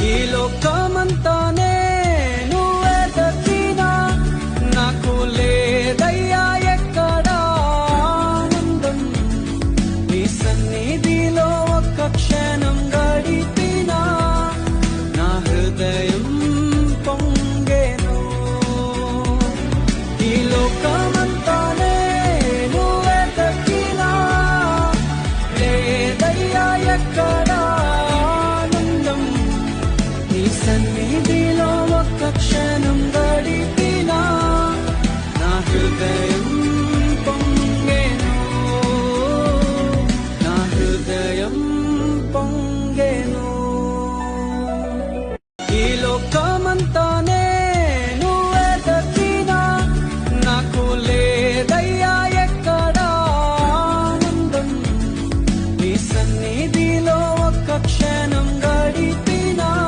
ఈ లోకమంతానే నువ్వే దక్కినా నాకు లేదయ్యా ఎక్కడా ఆనందం. నీ సన్నిధిలో ఒక్క క్షణం గడిపినా నా హృదయం పొంగెను. ఈ లోకమంతానే నువ్వే దక్కినా లేదయ్యా ఎక్కడా ఆనందం. నీ సన్నిధిలో